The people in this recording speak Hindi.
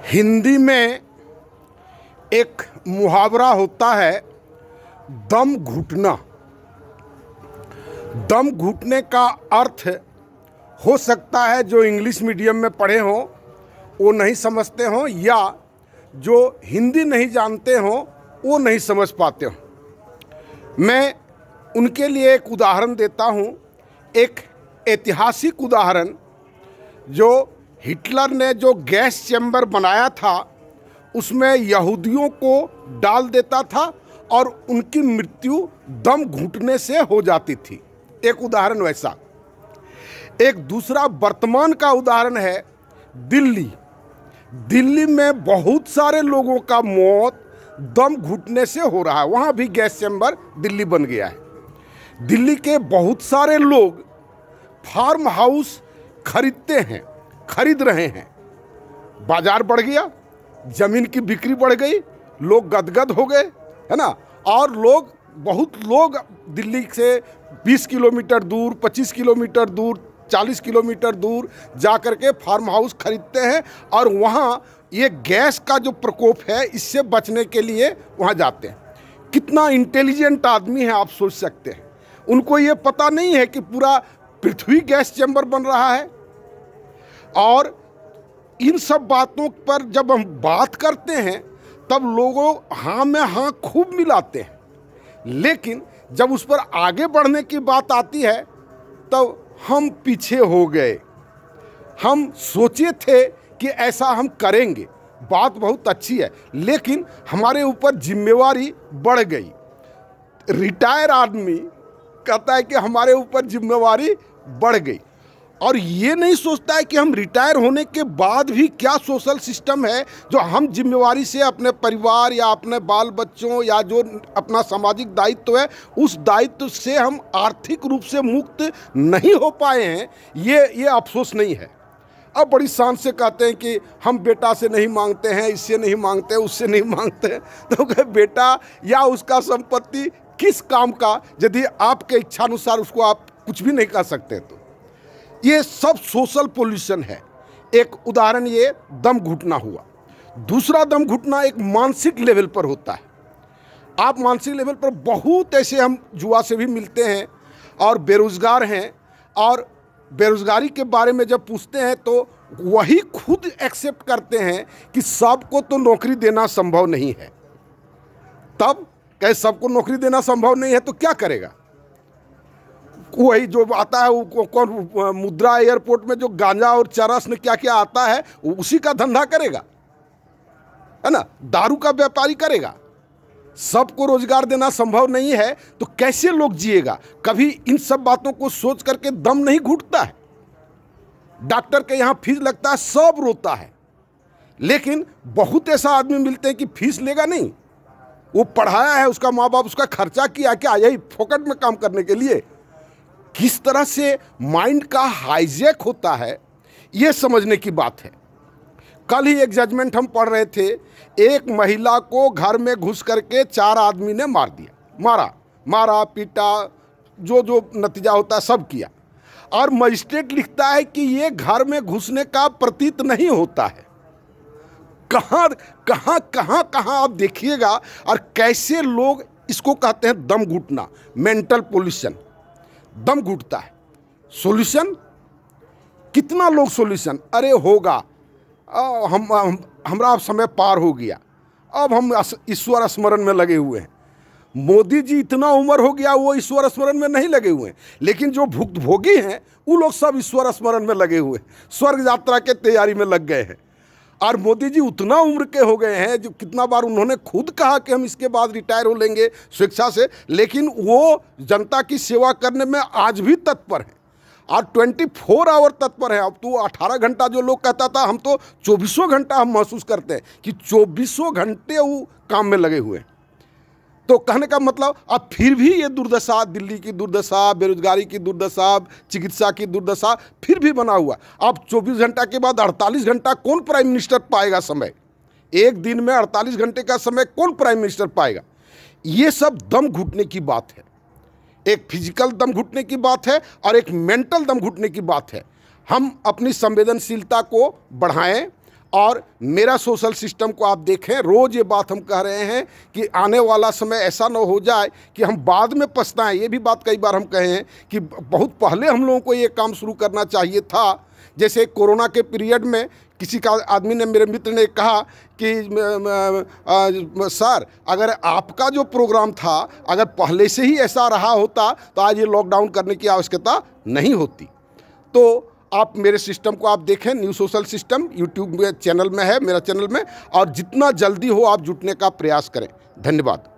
हिंदी में एक मुहावरा होता है, दम घुटना। दम घुटने का अर्थ हो सकता है जो इंग्लिश मीडियम में पढ़े हों वो नहीं समझते हों, या जो हिंदी नहीं जानते हों वो नहीं समझ पाते हों। मैं उनके लिए एक उदाहरण देता हूँ, एक ऐतिहासिक उदाहरण। जो हिटलर ने जो गैस चैम्बर बनाया था उसमें यहूदियों को डाल देता था और उनकी मृत्यु दम घुटने से हो जाती थी। एक उदाहरण वैसा। एक दूसरा वर्तमान का उदाहरण है दिल्ली। दिल्ली में बहुत सारे लोगों का मौत दम घुटने से हो रहा है। वहाँ भी गैस चैम्बर दिल्ली बन गया है। दिल्ली के बहुत सारे लोग फार्म हाउस खरीद रहे हैं। बाजार बढ़ गया, जमीन की बिक्री बढ़ गई, लोग गदगद हो गए, है ना। और बहुत लोग दिल्ली से 20 किलोमीटर दूर, 25 किलोमीटर दूर, 40 किलोमीटर दूर जा कर के फार्म हाउस खरीदते हैं और वहाँ ये गैस का जो प्रकोप है इससे बचने के लिए वहाँ जाते हैं। कितना इंटेलिजेंट आदमी है, आप सोच सकते हैं। उनको ये पता नहीं है कि पूरा पृथ्वी गैस चैम्बर बन रहा है। और इन सब बातों पर जब हम बात करते हैं तब लोगों हाँ में हाँ खूब मिलाते हैं, लेकिन जब उस पर आगे बढ़ने की बात आती है तब हम पीछे हो गए। हम सोचे थे कि ऐसा हम करेंगे, बात बहुत अच्छी है, लेकिन हमारे ऊपर जिम्मेवारी बढ़ गई। रिटायर आदमी कहता है कि हमारे ऊपर जिम्मेवारी बढ़ गई और ये नहीं सोचता है कि हम रिटायर होने के बाद भी क्या सोशल सिस्टम है जो हम जिम्मेवारी से अपने परिवार या अपने बाल बच्चों या जो अपना सामाजिक दायित्व है उस दायित्व से हम आर्थिक रूप से मुक्त नहीं हो पाए हैं। ये अफसोस नहीं है। अब बड़ी शान से कहते हैं कि हम बेटा से नहीं मांगते हैं, इससे नहीं मांगते, उससे नहीं मांगते हैं। तो कहे बेटा या उसका संपत्ति किस काम का, यदि आपके इच्छानुसार उसको आप कुछ भी नहीं कर सकते। तो ये सब सोशल पोल्यूशन है। एक उदाहरण ये दम घुटना हुआ। दूसरा दम घुटना एक मानसिक लेवल पर होता है। आप मानसिक लेवल पर बहुत ऐसे हम युवा से भी मिलते हैं और बेरोजगार हैं, और बेरोजगारी के बारे में जब पूछते हैं तो वही खुद एक्सेप्ट करते हैं कि सबको तो नौकरी देना संभव नहीं है। तब कहे सबको नौकरी देना संभव नहीं है तो क्या करेगा? वही जो आता है वो कौन, मुद्रा एयरपोर्ट में जो गांजा और चरस में क्या क्या आता है उसी का धंधा करेगा, है ना। दारू का व्यापारी करेगा। सबको रोजगार देना संभव नहीं है तो कैसे लोग जिएगा? कभी इन सब बातों को सोच करके दम नहीं घुटता है। डॉक्टर के यहाँ फीस लगता है, सब रोता है, लेकिन बहुत ऐसा आदमी मिलते हैं कि फीस लेगा नहीं। वो पढ़ाया है, उसका माँ बाप उसका खर्चा किया क्या यही फोकट में काम करने के लिए? किस तरह से माइंड का हाईजैक होता है ये समझने की बात है। कल ही एक जजमेंट हम पढ़ रहे थे, एक महिला को घर में घुस करके 4 आदमी ने मार दिया, मारा पीटा, जो नतीजा होता है सब किया। और मजिस्ट्रेट लिखता है कि ये घर में घुसने का प्रतीत नहीं होता है। कहाँ आप देखिएगा। और कैसे लोग इसको कहते हैं दम घुटना, मेंटल पोल्यूशन। दम घुटता है। सॉल्यूशन कितना लोग सॉल्यूशन, अरे होगा, हमरा अब समय पार हो गया, अब हम ईश्वर स्मरण में लगे हुए हैं। मोदी जी इतना उम्र हो गया वो ईश्वर स्मरण में नहीं लगे हुए हैं, लेकिन जो भुक्तभोगी हैं वो लोग सब ईश्वर स्मरण में लगे हुए हैं, स्वर्ग यात्रा के तैयारी में लग गए हैं। और मोदी जी उतना उम्र के हो गए हैं, जो कितना बार उन्होंने खुद कहा कि हम इसके बाद रिटायर हो लेंगे स्वेच्छा से, लेकिन वो जनता की सेवा करने में आज भी तत्पर हैं और 24 आवर तत्पर हैं। अब तो 18 घंटा जो लोग कहता था, हम तो 24 घंटा हम महसूस करते हैं कि 24 घंटे वो काम में लगे हुए हैं। तो कहने का मतलब अब फिर भी ये दुर्दशा, दिल्ली की दुर्दशा, बेरोजगारी की दुर्दशा, चिकित्सा की दुर्दशा फिर भी बना हुआ। अब 24 घंटा के बाद 48 घंटा कौन प्राइम मिनिस्टर पाएगा समय? एक दिन में 48 घंटे का समय कौन प्राइम मिनिस्टर पाएगा? ये सब दम घुटने की बात है। एक फिजिकल दम घुटने की बात है और एक मेंटल दम घुटने की बात है। हम अपनी संवेदनशीलता को बढ़ाएं और मेरा सोशल सिस्टम को आप देखें। रोज़ ये बात हम कह रहे हैं कि आने वाला समय ऐसा न हो जाए कि हम बाद में पछताएं। ये भी बात कई बार हम कहे हैं कि बहुत पहले हम लोगों को ये काम शुरू करना चाहिए था। जैसे कोरोना के पीरियड में किसी का आदमी ने, मेरे मित्र ने कहा कि सर, अगर आपका जो प्रोग्राम था अगर पहले से ही ऐसा रहा होता तो आज ये लॉकडाउन करने की आवश्यकता नहीं होती। तो आप मेरे सिस्टम को आप देखें, न्यू सोशल सिस्टम यूट्यूब में चैनल में है, मेरा चैनल में, और जितना जल्दी हो आप जुटने का प्रयास करें। धन्यवाद।